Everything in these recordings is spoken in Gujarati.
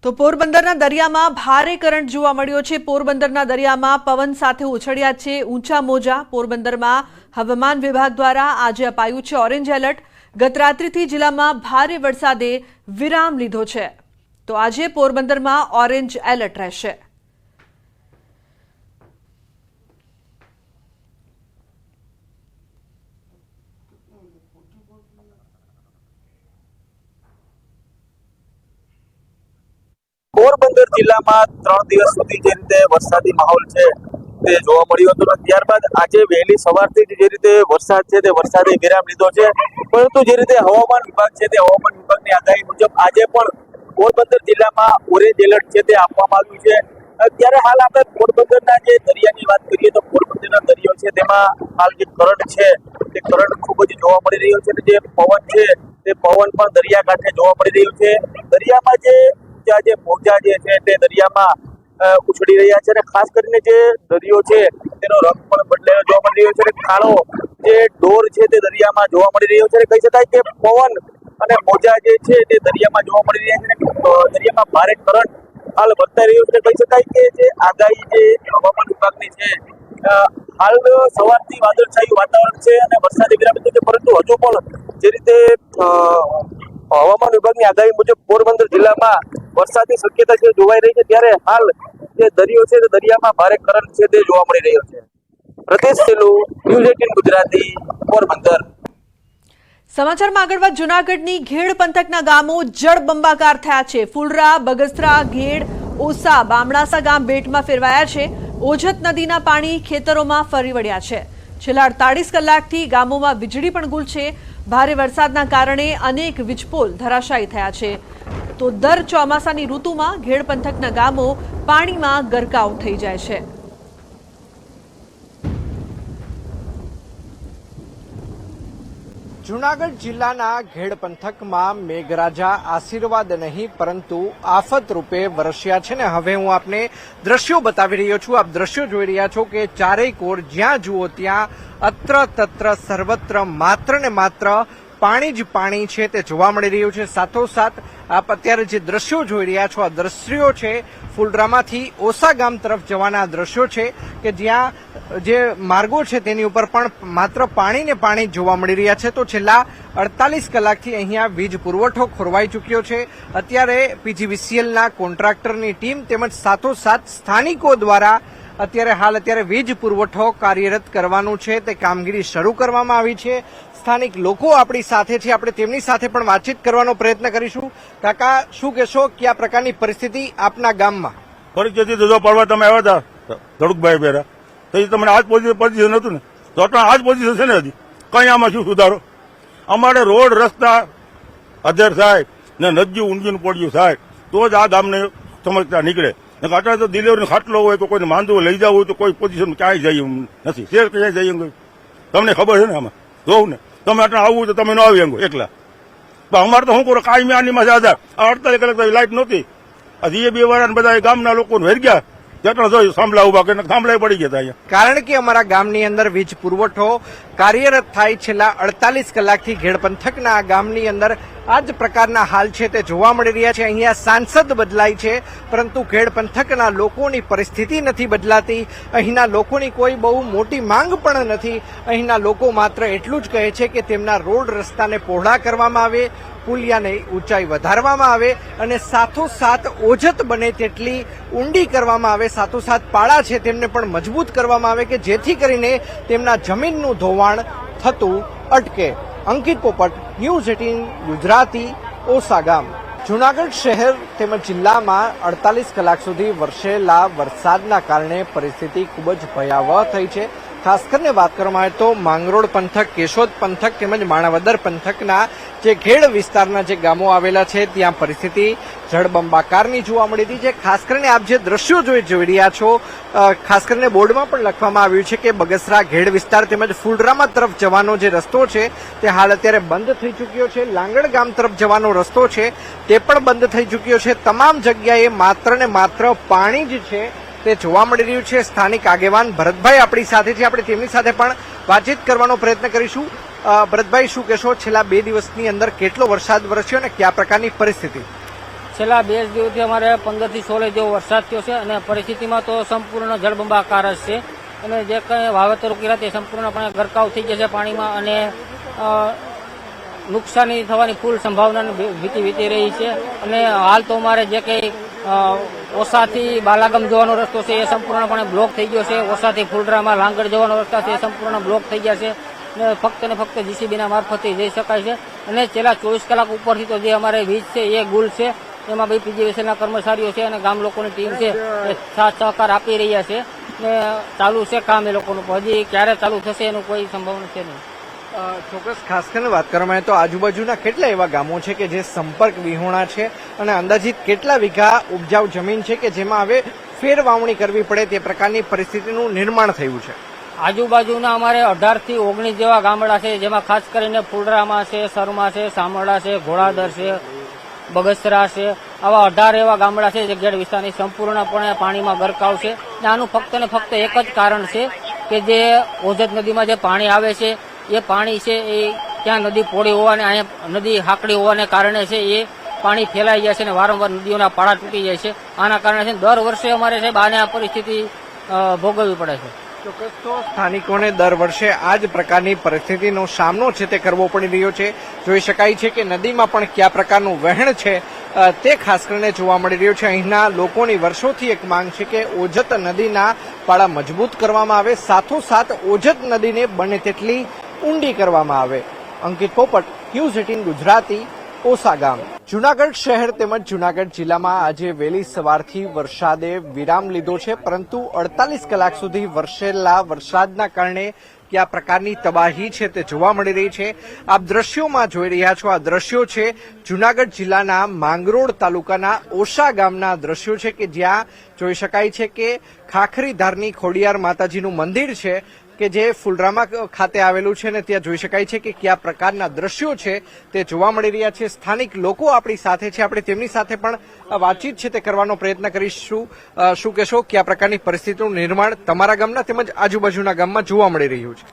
તો પોરબંદરના દરિયામાં ભારે કરંટ જોવા મળ્યો છે। પોરબંદરના દરિયામાં પવન સાથે ઉછળ્યા છે ઊંચા મોજા। પોરબંદરમાં હવામાન વિભાગ દ્વારા આજે અપાયું છે ઓરેન્જ એલર્ટ। ગત રાત્રિથી જિલ્લામાં ભારે વરસાદે વિરામ લીધો છે, તો આજે પોરબંદરમાં ઓરેન્જ એલર્ટ રહેશે। પોરબંદર જિલ્લામાં 3 દિવસ સુધી જે રીતે વરસાદી માહોલ છે તે જોવા મળ્યો હતો, ત્યારબાદ આજે વહેલી સવારથી જે રીતે વરસાદ છે તે વરસાદે વિરામ લીધો છે। પરંતુ જે રીતે હવામાન વિભાગ છે તે હવામાન વિભાગની આગાહી મુજબ આજે પણ પોરબંદર જિલ્લામાં ઓરેન્જ એલર્ટ છે તે આપવામાં આવ્યું છે। ત્યારે હાલ આપણે પોરબંદરના જે દરિયાની વાત કરીએ તો પોરબંદરના દરિયો છે તેમાં હાલ જે કરંટ છે તે કરંટ ખૂબ જ જોવા મળી રહ્યો છે, અને જે પવન છે તે પવન પણ દરિયાકાંઠે જોવા મળી રહ્યું છે। દરિયામાં જે મોજા જે છે તે દરિયામાં ઉછળી રહ્યા છે, અને ખાસ કરીને જે દરિયો છે તેનો રંગ પણ બદલાયો જોવા મળી રહ્યો છે, અને કાળો જે ડોર છે તે દરિયામાં જોવા મળી રહ્યો છે। કહી શકાય કે પવન અને મોજા જે છે તે દરિયામાં જોવા મળી રહ્યા છે, અને દરિયામાં ભારે કરંટ હાલ વર્તાઈ રહ્યો છે। કહી શકાય કે જે આગાહી જે હવામાન વિભાગની છે, હાલ સવારથી વાદળછાયું વાતાવરણ છે અને વરસાદી વિરામ લીધો છે, પરંતુ હજુ પણ જે રીતે હવામાન વિભાગની આગાહી મુજબ પોરબંદર જિલ્લામાં વરસાદની શક્યતા છે જોવાઈ રહી છે। ત્યારે હાલ જે દરિયો છે તે દરિયામાં ભારે કરંટ છે તે જોવા મળી રહ્યો છે। પ્રદેશ સેલું, ન્યૂઝ 18 ગુજરાતી, પોરબંદર। સમાચારમાં આગળ વાત જૂનાગઢની ઘેડ પંથકના ગામો જળબંબાકાર થયા છે। ફુલરા, બગસરા, ઘેડ, ઓસા, બામણાસા ગામ બેટમાં ફેરવાયા છે। ઓજત નદીના પાણી ખેતરોમાં ફરી વળ્યા છે। છેલ્લા 48 કલાકથી ગામોમાં વીજળી પણ ગુલ છે। ભારે વરસાદના કારણે અનેક વીજપોલ ધરાશાયી થયા છે। તો દર ચોમાસાની ઋતુમાં ઘેડ પંથકના ગામો પાણીમાં ગરકાવ થઈ જાય છે। જૂનાગઢ જિલ્લાના ઘેડ પંથકમાં મેઘરાજા આશીર્વાદ નહીં પરંતુ આફત રૂપે વરસ્યા છે ને હવે હું આપને દ્રશ્યો બતાવી રહ્યો છું। આપ દ્રશ્યો જોઈ રહ્યા છો કે ચારેય કોર જ્યાં જુઓ ત્યાં અત્ર તત્ર સર્વત્ર માત્ર ને માત્ર પાણી જ પાણી છે તે જોવા મળી રહ્યું છે। સાથોસાથ આપ અત્યારે જે દ્રશ્યો જોઈ રહ્યા છો આ દ્રશ્યો છે ફુલરામાંથી ઓસા ગામ તરફ જવાના દ્રશ્યો છે કે જ્યાં જે માર્ગો છે તેની ઉપર પણ માત્ર પાણી ને પાણી જોવા મળી રહ્યા છે। તો છેલ્લા 48 કલાકથી અહીંયા વીજ પુરવઠો ખોરવાઈ ચૂક્યો છે। અત્યારે પીજીવીસીએલના કોન્ટ્રાક્ટરની ટીમ તેમજ સાથોસાથ સ્થાનિકો દ્વારા અત્યારે વીજ પુરવઠો કાર્યરત કરવાનું છે તે કામગીરી શરૂ કરવામાં આવી છે। સ્થાનિક લોકો આપણી સાથે છે, આપણે તેમની સાથે પણ વાતચીત કરવાનો પ્રયત્ન કરીશું। કાકા, શું કહેશો, કયા પ્રકારની પરિસ્થિતિ આપના ગામમાં? પરિસ્થિતિ તો પડવા તમે આવ્યા હતા ધડુકભાઈ પહેરા તો એ તમને આજ પોઝિશન હતું ને, તો આજ પોઝિશન છે ને હજી કઈ આમાં શું સુધારો? અમારે રોડ રસ્તા અધર થાય ને નદી ઊંઘીને પડ્યું થાય તો જ આ ગામને સમજતા નીકળે। અત્યારે તો ડિલિવરી ખાટલો હોય તો કોઈને માંદવો લઈ જવું હોય તો કોઈ પોઝિશન ક્યાંય જઈએ નથી, શેર ક્યાંય જઈએ તમને ખબર છે ને, આમાં જોવું ને તમે આટલા આવવું તો તમે ન આવી અંગો એકલા। અમારે તો શું કરો કાયમી આની માં 48 કલાક લાઈટ નહોતી, હજી 2 વાર બધા ગામના લોકો વેર ગયા થાંભલા ઉભા કરીને થાંભલા પડી ગયા હતા। કારણ કે અમારા ગામની અંદર વીજ પુરવઠો કાર્યરત થાય છેલ્લા 48 કલાકથી ઘેડ પંથકના આ ગામની અંદર આ જ પ્રકારના હાલ છે તે જોવા મળી રહ્યા છે। અહીંયા સાંસદ બદલાય છે પરંતુ ઘેડ પંથકના લોકોની પરિસ્થિતિ નથી બદલાતી। અહીંના લોકોની કોઈ બહુ મોટી માંગ પણ નથી। અહીંના લોકો માત્ર એટલું જ કહે છે કે તેમના રોડ રસ્તાને પહોળા કરવામાં આવે, પુલિયાની ઊંચાઈ વધારવામાં આવે અને સાથોસાથ ઓજત બને તેટલી ઊંડી કરવામાં આવે, સાથોસાથ પાળા છે તેમને પણ મજબૂત કરવામાં આવે કે જેથી કરીને તેમના જમીનનું ધોવાણ થતું અટકે। અંકિત પોપટ, ન્યૂઝ 18 ગુજરાતી, ઓસા ગામ। જૂનાગઢ શહેર તેમજ જિલ્લામાં 48 કલાક સુધી વરસેલા વરસાદના કારણે પરિસ્થિતિ ખૂબ જ ભયાવહ થઈ છે। ખાસ કરીને વાત કરવામાં આવે તો માંગરોળ પંથક, કેશોદ પંથક તેમજ માણાવદર પંથકના જે ઘેડ વિસ્તારના જે ગામો આવેલા છે ત્યાં પરિસ્થિતિ જળબંબાકારની જોવા મળી હતી। જે ખાસ કરીને આપ જે દ્રશ્યો જોઈ રહ્યા છો, ખાસ કરીને બોર્ડમાં પણ લખવામાં આવ્યું છે કે બગસરા ઘેડ વિસ્તાર તેમજ ફુલરામા તરફ જવાનો જે રસ્તો છે તે હાલ અત્યારે બંધ થઈ ચૂક્યો છે। લાંગણ ગામ તરફ જવાનો રસ્તો છે તે પણ બંધ થઈ ચૂક્યો છે। તમામ જગ્યાએ માત્ર ને માત્ર પાણી જ છે તે જોવા મળી રહ્યું છે। સ્થાનિક આગેવાન ભરતભાઈ આપણી સાથે છે, આપણે તેમની સાથે પણ વાતચીત કરવાનો પ્રયત્ન કરીશું। ભરતભાઈ, શું કહેશો, છેલ્લા 2 દિવસની અંદર કેટલો વરસાદ વરસ્યો અને કયા પ્રકારની પરિસ્થિતિ? છેલ્લા 2 દિવસથી અમારે 15 થી 16 જેવો વરસાદ થયો છે અને પરિસ્થિતિમાં તો સંપૂર્ણ જળબંબાકાર જ છે અને જે કંઈ વાવેતરો કર્યા તે સંપૂર્ણપણે ગરકાવ થઈ ગયા છે પાણીમાં અને નુકસાની થવાની ફૂલ સંભાવનાની ભીતિ વીતી રહી છે અને હાલ તો અમારે જે કંઈ ઓસાથી બાલાગામ જવાનો રસ્તો છે એ સંપૂર્ણપણે બ્લોક થઈ ગયો છે. ઓસાથી ફુલરામાં લાંગડ જવાનો રસ્તા છે એ સંપૂર્ણ બ્લોક થઈ ગયા છે ને ફક્ત જીસીબીના મારફતે જઈ શકાય છે અને છેલ્લા 24 કલાક ઉપરથી તો જે અમારે વીજ છે એ ગુલ છે. એમાં ભાઈ પીજીવીસીએલના કર્મચારીઓ છે અને ગામ લોકોની ટીમ છે એ સાથ સહકાર આપી રહ્યા છે ને ચાલુ છે કામ એ લોકોનું. હજી ક્યારે ચાલુ થશે એનું કોઈ સંભાવના છે નહીં. ચોક્કસ ખાસ કરીને વાત કરવામાં આવે તો આજુબાજુના કેટલા એવા ગામો છે કે જે સંપર્ક વિહોણા છે અને અંદાજિત કેટલા વીઘા ઉપજાઉ જમીન છે કે જેમાં હવે ફેર વાવણી કરવી પડે તે પ્રકારની પરિસ્થિતિનું નિર્માણ થયું છે? આજુબાજુના અમારે 18 થી 19 જેવા ગામડા છે જેમાં ખાસ કરીને ફુલરામાં છે, સરમાં છે, સામરડા છે, ઘોડાદર છે, બગસરા છે, આવા 18 એવા ગામડા છે જે ગેડ વિસ્તારની સંપૂર્ણપણે પાણીમાં ગરકાવ છે. આનું ફક્ત ને ફક્ત એક જ કારણ છે કે જે ઓજત નદીમાં જે પાણી આવે છે એ પાણી છે એ ત્યાં નદી પોળી હોવાને અહીંયા નદી હાકડી હોવાને કારણે છે એ પાણી ફેલાઈ જાય છે અને વારંવાર નદીઓના પાળા તૂટી જાય છે. આના કારણે છે દર વર્ષે અમારે છે આને આ પરિસ્થિતિ ભોગવવી પડે છે. ચોક્કસ તો સ્થાનિકોને દર વર્ષે આ જ પ્રકારની પરિસ્થિતિનો સામનો છે તે કરવો પડી રહ્યો છે. જોઈ શકાય છે કે નદીમાં પણ કયા પ્રકારનું વહેણ છે તે ખાસ કરીને જોવા મળી રહ્યું છે. અહીંના લોકોની વર્ષોથી એક માંગ છે કે ઓજત નદીના પાળા મજબૂત કરવામાં આવે, સાથોસાથ ઓજત નદીને બને તેટલી ઊંડી કરવામાં આવે. અંકિત પોપટ, ન્યૂઝ 18 ગુજરાતી, ઓસા ગામ. જૂનાગઢ શહેર તેમજ જૂનાગઢ જિલ્લામાં આજે વહેલી સવારથી વરસાદે વિરામ લીધો છે, પરંતુ 48 કલાક સુધી વરસેલા વરસાદના કારણે કયા પ્રકારની તબાહી છે તે જોવા મળી રહી છે. આપ દ્રશ્યોમાં જોઈ રહ્યા છો, આ દ્રશ્યો છે જૂનાગઢ જિલ્લાના માંગરોળ તાલુકાના ઓસા ગામના દ્રશ્યો છે કે જ્યાં જોઈ શકાય છે કે ખાખરીધારની ખોડિયાર માતાજીનું મંદિર છે કે જે ફુલરામા ખાતે આવેલું છે અને ત્યાં જોઈ શકાય છે કે કયા પ્રકારના દ્રશ્યો છે તે જોવા મળી રહ્યા છે. સ્થાનિક લોકો આપણી સાથે છે, આપણે તેમની સાથે પણ વાતચીત છે તે કરવાનો પ્રયત્ન કરીશું. શું કહેશો, કયા પ્રકારની પરિસ્થિતિનું નિર્માણ તમારા ગામના તેમજ આજુબાજુના ગામમાં જોવા મળી રહ્યું છે?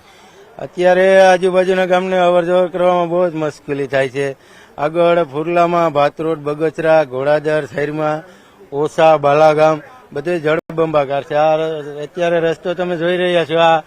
અત્યારે આજુબાજુના ગામને અવર જવર કરવામાં બહુ જ મુશ્કેલી થાય છે. આગળ ફુરલામાં, ભાતરોડ, બગસરા, ઘોડાદર, શહેરમાં, ઓસા, બાલાગામ બધે જળબંબાકાર છે. આ અત્યારે રસ્તો તમે જોઈ રહ્યા છો, આ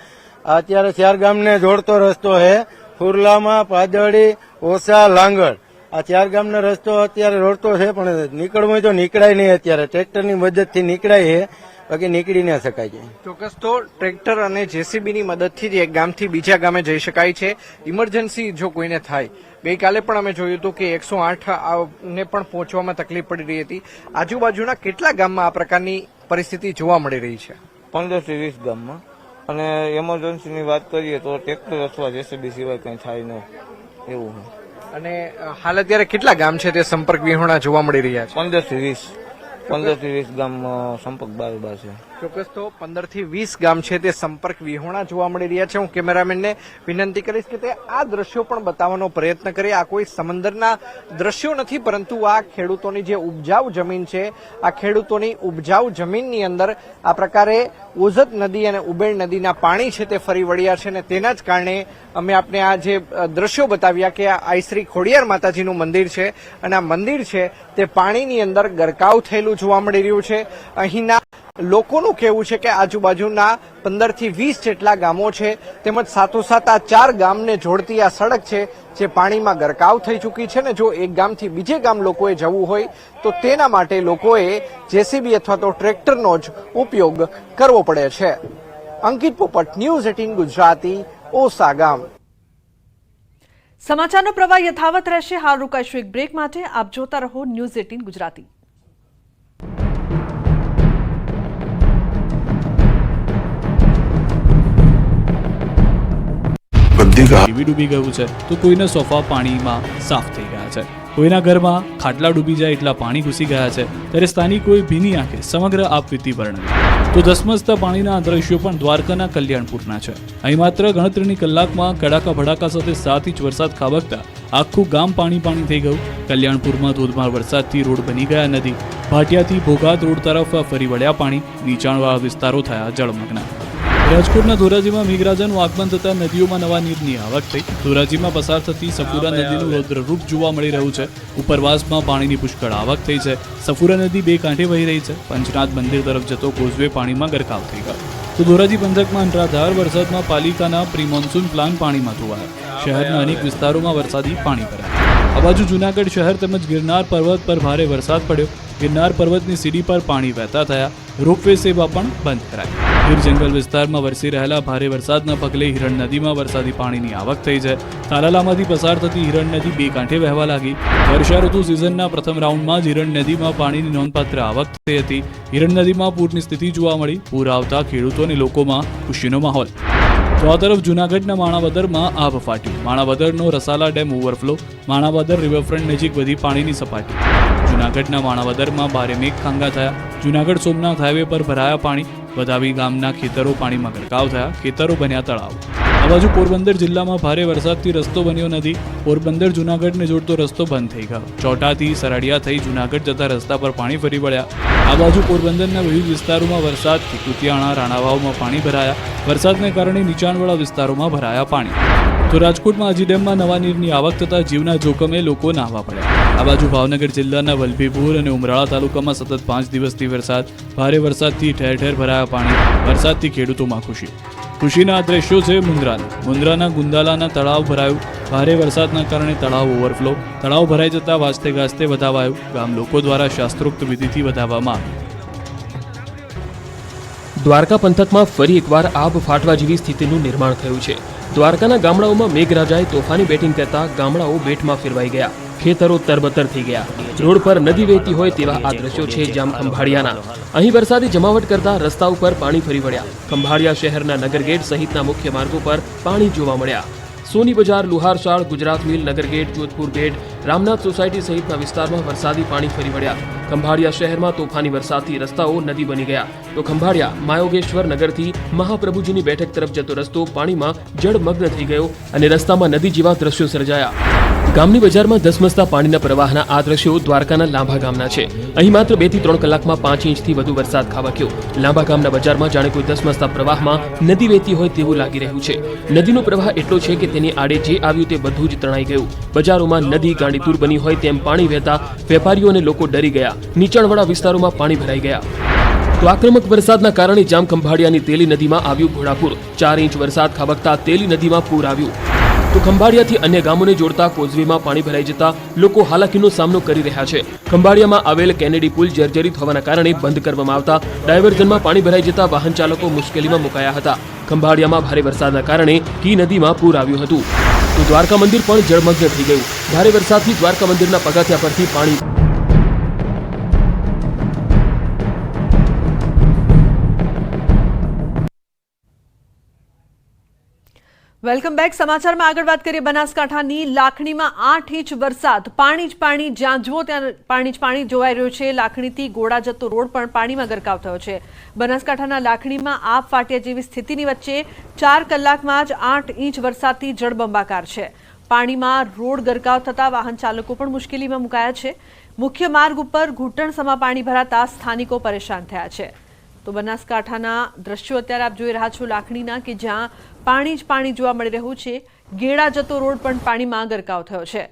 અત્યારે 4 ગામને જોડતો રસ્તો છે. ફુરલામાં, પાદળી, ઓસા, લાંગડ આ 4 ગામનો રસ્તો અત્યારે રોડતો છે, પણ નીકળવું હોય તો નીકળાય નહીં. અત્યારે ટ્રેક્ટરની મદદથી નીકળાય છે, બાકી નીકળી ના શકાય છે. ચોક્કસ તો ટ્રેક્ટર અને જેસીબીની મદદથી જ એક ગામથી બીજા ગામે જઈ શકાય છે. ઇમરજન્સી જો કોઈને થાય, ગઈકાલે પણ અમે જોયું હતું કે 108 ને પણ પહોંચવામાં તકલીફ પડી રહી હતી. આજુબાજુના કેટલા ગામમાં આ પ્રકારની પરિસ્થિતિ જોવા મળી રહી છે? 15 થી 20 ગામમાં. અને એમરજન્સીની વાત કરીએ તો ટ્રેક્ટર અથવા જેસીબી સિવાય કંઈ થાય નહીં એવું છે. અને હાલ અત્યારે કેટલા ગામ છે તે સંપર્ક વિહોણા જોવા મળી રહ્યા છે? 15 થી 20 ગામ સંપર્ક બારોબાર છે. ચોક્કસ તો 15 થી 20 ગામ છે તે સંપર્ક વિહોણા જોવા મળી રહ્યા છે. હું કેમેરામેનને વિનંતી કરીશ કે તે આ દ્રશ્યો પણ બતાવવાનો પ્રયત્ન કરે. આ કોઈ સમંદરના દ્રશ્યો નથી, પરંતુ આ ખેડૂતોની જે ઉપજાઉ જમીન છે, આ ખેડૂતોની ઉપજાઉ જમીનની અંદર આ પ્રકારે ઓજત નદી અને ઉબેણ નદીના પાણી છે તે ફરી વળ્યા છે અને તેના જ કારણે અમે આપને આ જે દ્રશ્યો બતાવ્યા કે આ આઈશ્રી ખોડિયાર માતાજીનું મંદિર છે અને આ મંદિર છે તે પાણીની અંદર ગરકાવ થયેલું જોવા મળી રહ્યું છે. અહીંના લોકોનું કહેવું છે કે આજુબાજુના 15 થી 20 જેટલા ગામો છે, તેમજ સાથોસાથ આ 4 ગામને જોડતી આ સડક છે જે પાણીમાં ગરકાવ થઈ ચૂકી છે ને જો એક ગામથી બીજે ગામ લોકોએ જવું હોય તો તેના માટે લોકોએ જેસીબી અથવા તો ટ્રેક્ટરનો જ ઉપયોગ કરવો પડે છે. અંકિત પોપટ, ન્યૂઝ 18 ગુજરાતી, ઓસા ગામ. સમાચારનો પ્રવાહ યથાવત રહેશે. હાલ રોકાઈશું એક બ્રેક માટે. આપ જોતા રહો ન્યૂઝ 18 ગુજરાતી. ટીવી ડૂબી ગયું છે તો કોઈના સોફા પાણીમાં સાફ થઈ ગયા છે, કોઈના ઘરમાં ખાટલા ડૂબી જાય એટલા પાણી ઘૂસી ગયા છે, ત્યારે સ્થાનિકોએ ભીની આંખે સમગ્ર આપવીતી વર્ણવી. તો ધસમસતા પાણીના દ્રશ્યો પણ દ્વારકાના કલ્યાણપુરના છે. અહીં માત્ર ગણતરીની કલાકમાં કડાકા ભડાકા સાથે 7 ઇંચ વરસાદ ખાબકતા આખું ગામ પાણી પાણી થઈ ગયું. કલ્યાણપુરમાં ધોધમાર વરસાદથી રોડ બની ગયા નદી. ભાટિયાથી ભોગાત રોડ તરફ ફરી વળ્યા પાણી. નીચાણવાળા વિસ્તારો થયા જળમગ્ન. રાજકોટના ધોરાજીમાં મેઘરાજાનું આગમન થતાં નદીઓમાં નવા નીરની આવક થઈ. ધોરાજીમાં પસાર થતી સફુરા નદીનું રૌદ્રરૂપ જોવા મળી રહ્યું છે. ઉપરવાસમાં પાણીની પુષ્કળ આવક થઈ છે. સફુરા નદી બે કાંઠે વહી રહી છે. પંચનાથ મંદિર તરફ જતો કોઝવે પાણીમાં ગરકાવ થઈ ગયો. તો ધોરાજી પંથકમાં અનરાધાર વરસાદમાં પાલિકાના પ્રી મોન્સૂન પ્લાન પાણીમાં ધોવાયા. શહેરના અનેક વિસ્તારોમાં વરસાદી પાણી ભરાયા. આ બાજુ જૂનાગઢ શહેર તેમજ ગિરનાર પર્વત પર ભારે વરસાદ પડ્યો. ગિરનાર પર્વતની સીડી પર પાણી વહેતા થયા. રોપવે સેવા પણ બંધ કરાઈ. ગીર જંગલ વિસ્તારમાં વરસી રહેલા ભારે વરસાદના પગલે હિરણ નદીમાં વરસાદી પાણીની આવક થઈ છે. તાલાલામાંથી પસાર થતી હિરણ નદી બે કાંઠે વહેવા લાગી. વર્ષા ઋતુ સિઝનના પ્રથમ રાઉન્ડમાં જ હિરણ નદીમાં પાણીની નોંધપાત્ર આવક થઈ હતી. હિરણ નદીમાં પૂરની સ્થિતિ જોવા મળી. પૂર આવતા ખેડૂતો અને લોકોમાં ખુશીનો માહોલ. તો આ તરફ જૂનાગઢના માણાવદરમાં આભ ફાટ્યું. માણાવદરનો Rasala dam overflow. Manavadar riverfront નજીક વધી પાણીની સપાટી. જૂનાગઢના માણાવદરમાં ભારે મેઘખાંગા થયા. જૂનાગઢ સોમનાથ હાઈવે પર ભરાયા પાણી. વધાવી ગામના ખેતરો પાણીમાં ગરકાવ થયા. ખેતરો બન્યા તળાવ. આ બાજુ પોરબંદર જિલ્લામાં ભારે વરસાદથી રસ્તો બન્યો નથી. પોરબંદર જૂનાગઢને જોડતો રસ્તો બંધ થઈ ગયો. ચોટાથી સરડિયા થઈ જૂનાગઢ જતા રસ્તા પર પાણી ફરી વળ્યા. આ બાજુ પોરબંદરના વિવિધ વિસ્તારોમાં વરસાદથી કુતિયાણા રાણાવાવમાં પાણી ભરાયા. વરસાદને કારણે નીચાણવાળા વિસ્તારોમાં ભરાયા પાણી. તો રાજકોટમાં આજી ડેમમાં નવા નીરની આવક થતાં જીવના જોખમે લોકો નાહવા પડ્યા. આ બાજુ ભાવનગર જિલ્લાના વલભીપુર અને ઉમરાળા તાલુકામાં સતત 5 દિવસથી વરસાદ. ભારે વરસાદથી ઠેર ઠેર ભરાયા પાણી. વરસાદથી ખેડૂતોમાં ખુશી. ખુશીના આ દ્રશ્યો છે મુન્દ્રાના ગુંદાલાના તળાવ ભરાયું. ભારે વરસાદના કારણે તળાવ ઓવરફ્લો. તળાવ ભરાઈ જતા વાજતે ગાજતે વધાવાયું. ગામ લોકો દ્વારા શાસ્ત્રોક્ત વિધિથી વધાવવામાં આવ્યું. દ્વારકા પંથકમાં ફરી એકવાર આબ ફાટવા જેવી સ્થિતિનું નિર્માણ થયું છે. દ્વારકાના ગામડાઓમાં મેઘરાજાએ તોફાની બેટિંગ કરતા ગામડાઓ બેટમાં ફેરવાઈ ગયા. ખેતરો તરબતર થઈ ગયા. રોડ પર નદી વહેતી હોય તેવા આ દ્રશ્યો છે જામ ખંભાળિયાના. અહીં વરસાદી જમાવટ કરતા રસ્તા ઉપર પાણી ફરી વળ્યા. ખંભાળિયા શહેરના નગરગેટ સહિતના મુખ્ય માર્ગો પર પાણી જોવા મળ્યા. સોની બજાર, લુહારશાળ, ગુજરાત મિલ, નગરગેટ, જોધપુર ગેટ, રામનાથ સોસાયટી સહિતના વિસ્તારમાં વરસાદી પાણી ફરી વળ્યા. ખંભાળિયા શહેરમાં તોફાની વરસાદથી રસ્તાઓ નદી બની ગયા. તો ખંભાળિયા માયોગેશ્વર નગરથી મહાપ્રભુજીની બેઠક તરફ જતો રસ્તો પાણીમાં જળમગ્ન થઈ ગયો અને રસ્તામાં નદી જેવા દ્રશ્યો સર્જાયા. ગામની બજારમાં ધસમસતા પાણીના પ્રવાહના આ દ્રશ્યો દ્વારકાના લાંભા ગામના છે. અહીં માત્ર 2 થી 3 કલાકમાં 5 ઇંચથી વધુ વરસાદ ખાબક્યો. લાંભા ગામના બજારમાં જાણે કોઈ ધસમસતા પ્રવાહમાં નદી વહેતી હોય તેવું લાગી રહ્યું છે. નદીનો પ્રવાહ એટલો છે કે તેની આડે જે આવ્યું તે બધું જ તણાઈ ગયું. બજારોમાં નદી ગાંડીતુર બની હોય તેમ પાણી વહેતા વેપારીઓ અને લોકો ડરી ગયા. નીચાણવાળા વિસ્તારોમાં પાણી ભરાઈ ગયા. તો આક્રમક વરસાદના કારણે જામ ખંભાળિયાની તેલી નદીમાં આવ્યું ઘોડાપૂર. 4 ઇંચ વરસાદ ખાબકતા તેલી નદીમાં પૂર આવ્યું. તો ખંભાળિયાથી અન્ય ગામોને જોડતા કોઝવેમાં પાણી ભરાઈ જતા લોકો હાલાકીનો સામનો કરી રહ્યા છે. ખંભાળિયામાં આવેલ કેનેડી પુલ જર્જરિત હોવાના કારણે બંધ કરવામાં આવતા ડાયવર્ઝનમાં પાણી ભરાઈ જતા વાહન ચાલકો મુશ્કેલીમાં મુકાયા હતા. ખંભાળિયામાં ભારે વરસાદના કારણે કી નદીમાં પૂર આવ્યું હતું. તો દ્વારકા મંદિર પણ જળમગ્ન થઈ ગયું. ભારે વરસાદથી દ્વારકા મંદિરના પગથિયા પરથી પાણી. Welcome back. સમાચારમાં આગળ વાત કરીએ બનાસકાંઠાની લાખણીમાં 8 ઇંચ વરસાદ. પાણી જ પાણી, જ્યાં જુઓ ત્યાં પાણી જ પાણી જોવાઈ રહ્યું છે. લાખણીથી ગોળા જતો રોડ પણ પાણીમાં ગરકાવ થયો છે. બનાસકાંઠાના લાખણીમાં આબ ફાટ્યા જેવી સ્થિતિની વચ્ચે 4 કલાકમાં જ 8 ઇંચ વરસાદથી જળબંબાકાર છે. પાણીમાં રોડ ગરકાવ થતા વાહન ચાલકો પણ મુશ્કેલીમાં મુકાયા છે. મુખ્ય માર્ગ ઉપર ઘૂંટણસમા પાણી ભરાતા સ્થાનિકો પરેશાન થયા છે. તો બનાસકાંઠાના દ્રશ્યો અત્યારે આપ જોઈ રહ્યા છો લાખણીના, કે જ્યાં પાણી જ પાણી જોવા મળી રહ્યું છે. ગેડા જતો રોડ પણ પાણીમાં ગરકાવ થયો છે.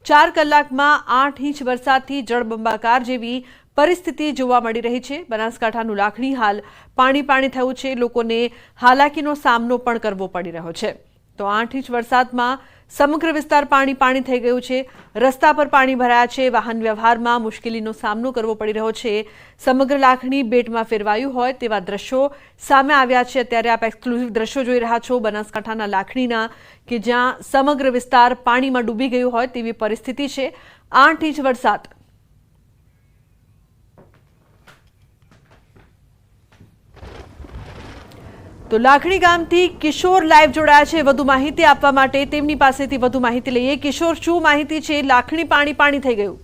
4 કલાકમાં 8 ઇંચ વરસાદથી જળબંબાકાર જેવી પરિસ્થિતિ જોવા મળી રહી છે. બનાસકાંઠાનું લાખણી હાલ પાણી પાણી થયું છે. લોકોને હાલાકીનો સામનો પણ કરવો પડી રહ્યો છે. તો 8 ઇંચ વરસાદમાં સમગ્ર વિસ્તાર પાણી પાણી થઈ ગયું છે. રસ્તા પર પાણી ભરાયા છે. વાહન વ્યવહારમાં મુશ્કેલીનો સામનો કરવો પડી રહ્યો છે. સમગ્ર લાખણી બેટમાં ફેરવાયું હોય તેવા દ્રશ્યો સામે આવ્યા છે. અત્યારે આપ એક્સક્લુઝિવ દ્રશ્યો જોઈ રહ્યા છો બનાસકાંઠાના લાખણીના, કે જ્યાં સમગ્ર વિસ્તાર પાણીમાં ડૂબી ગયું હોય તેવી પરિસ્થિતિ છે. 8 ઇંચ વરસાદ. તો લાખણી ગામથી કિશોર લાઈવ જોડાયા છે વધુ માહિતી આપવા માટે. તેમની પાસેથી વધુ માહિતી લઈએ. કિશોર, શું માહિતી છે? લાખણી પાણી પાણી થઈ ગયું.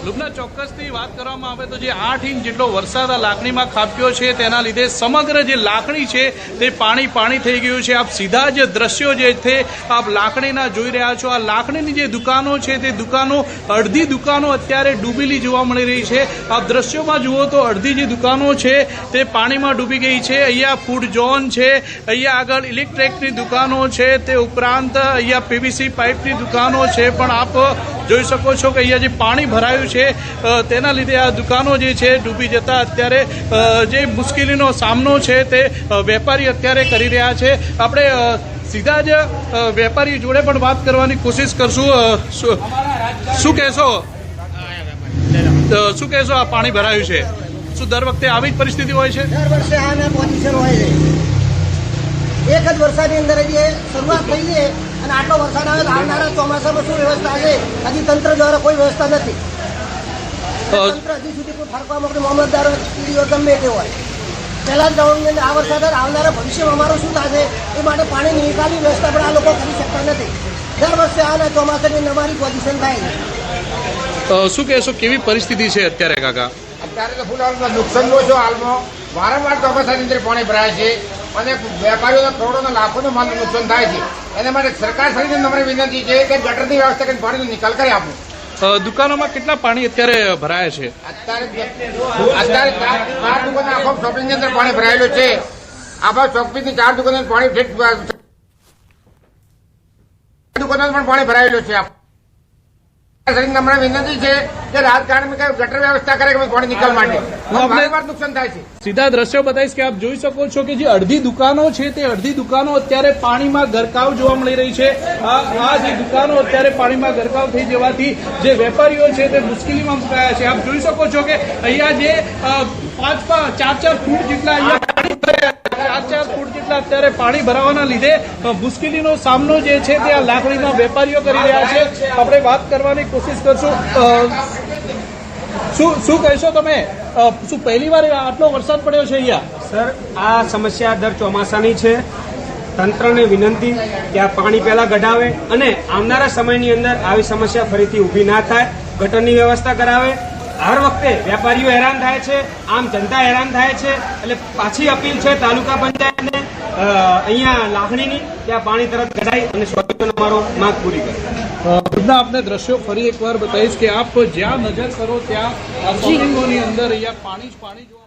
લુબના ચોક્કસથી વાત કરવામાં આવે તો જે 8 ઇંચ જેટલો વરસાદ આ લાકડીમાં ખાબક્યો છે તેના લીધે સમગ્ર જે લાકડી છે તે પાણી થઈ ગયું છે. આપ સીધા જ દ્રશ્યો જે છે આપ લાકડીના જોઈ રહ્યા છો. આ લાકડીની જે દુકાનો છે તે દુકાનો અડધી દુકાનો અત્યારે ડૂબેલી જોવા મળી રહી છે. આપ દ્રશ્યોમાં જુઓ તો અડધી જે દુકાનો છે તે પાણીમાં ડૂબી ગઈ છે. અહીંયા ફૂડ ઝોન છે, અહીંયા આગળ ઇલેક્ટ્રિકની દુકાનો છે, તે ઉપરાંત અહીંયા પીવીસી પાઇપની દુકાનો છે. પણ આપ જોઈ શકો છો કે અહીંયા જે પાણી ભરાયું છે તેના લીધે આ દુકાનો જે છે ડૂબી જતા અત્યારે જે મુશ્કેલીનો સામનો છે તે વેપારી અત્યારે કરી રહ્યા છે. આપણે સીધા જ વેપારી જોડે પણ વાત કરવાની કોશિશ કરશું. શું કહેશો આ પાણી ભરાયું છે, શું દર વખતે આવી જ પરિસ્થિતિ હોય છે? દર વર્ષે આના પોઝિશન હોય છે. એક જ વર્ષની અંદર જે શરૂઆત થઈ છે અને આટલો વરસાદ આવે તો આવનારા ચોમાસામાં શું વ્યવસ્થા છે હજી તંત્ર દ્વારા કોઈ વ્યવસ્થા નથી. તંત્ર હજી સુધી કોઈ ફરવા મોકલે મામલતદાર ગમે તે હોય. પહેલા જ ગવર્મેન્ટ આ વરસાદ આવનારા ભવિષ્યમાં અમારું શું થશે એ માટે પાણીની નિકાલની વ્યવસ્થા પણ આ લોકો કરી શકતા નથી. દર વર્ષે આના ચોમાસાની અમારી પોઝિશન થાય છે. શું કહેશો, કેવી પરિસ્થિતિ છે અત્યારે કાકા? અત્યારે તો ફૂલ હાલમાં નુકસાન નો છો. હાલમાં વારંવાર ચોમાસાની અંદર પાણી ભરાય છે અને વેપારીઓના કરોડોના લાખોનો માલનું નુકસાન થાય છે. એના માટે સરકાર શ્રીને નમ્ર વિનંતી છે કે ગટરની વ્યવસ્થા કરીને પાણીનો નિકાલ કરી આપો. દુકાનોમાં કેટલા પાણી અત્યારે ભરાય છે? અત્યારે 4 દુકાનો આખો શોપિંગની અંદર પાણી ભરાયેલું છે. આખા શોપિંગની 4 દુકાનો પાણી દુકાનો પણ પાણી ભરાયેલું છે. નમ્ર વિનંતી છે કે રાજકારણમાં ગટર વ્યવસ્થા કરે કે પાણી નિકાલ માટે. વારંવાર નુકસાન થાય છે. સીધા દ્રશ્યો બતાવીશ કે આપ જોઈ શકો છો કે જે અડધી દુકાનો છે તે અડધી દુકાનો અત્યારે પાણીમાં ગરકાવ જોવા મળી રહી છે. આ જે દુકાનો અત્યારે પાણીમાં ગરકાવ થઈ જવાથી જે વેપારીઓ છે તે મુશ્કેલીમાં મુકાયા છે. આપ જોઈ શકો છો કે અહીંયા જે 4 ફૂટ જેટલા અહીંયા 4 ફૂટ જેટલા અત્યારે પાણી ભરાવાના લીધે મુશ્કેલીનો સામનો જે છે તે આ લાકડીના વેપારીઓ કરી રહ્યા છે. આપણે વાત કરવાની કોશિશ કરશું. શું કહેશો તમે? શું પહેલી વાર આટલો વરસાદ પડ્યો છે અહીંયા? સર, આ સમસ્યા દર ચોમાસાની છે. તંત્રને વિનંતી કે આ પાણી પહેલા કઢાવે અને આવનારા સમયની અંદર આવી સમસ્યા ફરીથી ઊભી ના થાય, ગટરની વ્યવસ્થા કરાવે. હર વખતે વેપારીઓ હેરાન થાય છે, આમ જનતા હેરાન થાય છે. એટલે પાછી અપીલ છે તાલુકા પંચાયતને અહીંયા લાખણીની ત્યાં પાણી તરત કઢાઈ અને સોલ્યુશન અમારો માંગ પૂરી કરે. આપને દ્રશ્યો ફરી એકવાર બતાવીશ કે આપ જ્યાં નજર કરો ત્યાં શોપિંગોની અંદર અહીંયા પાણી જ પાણી જોવા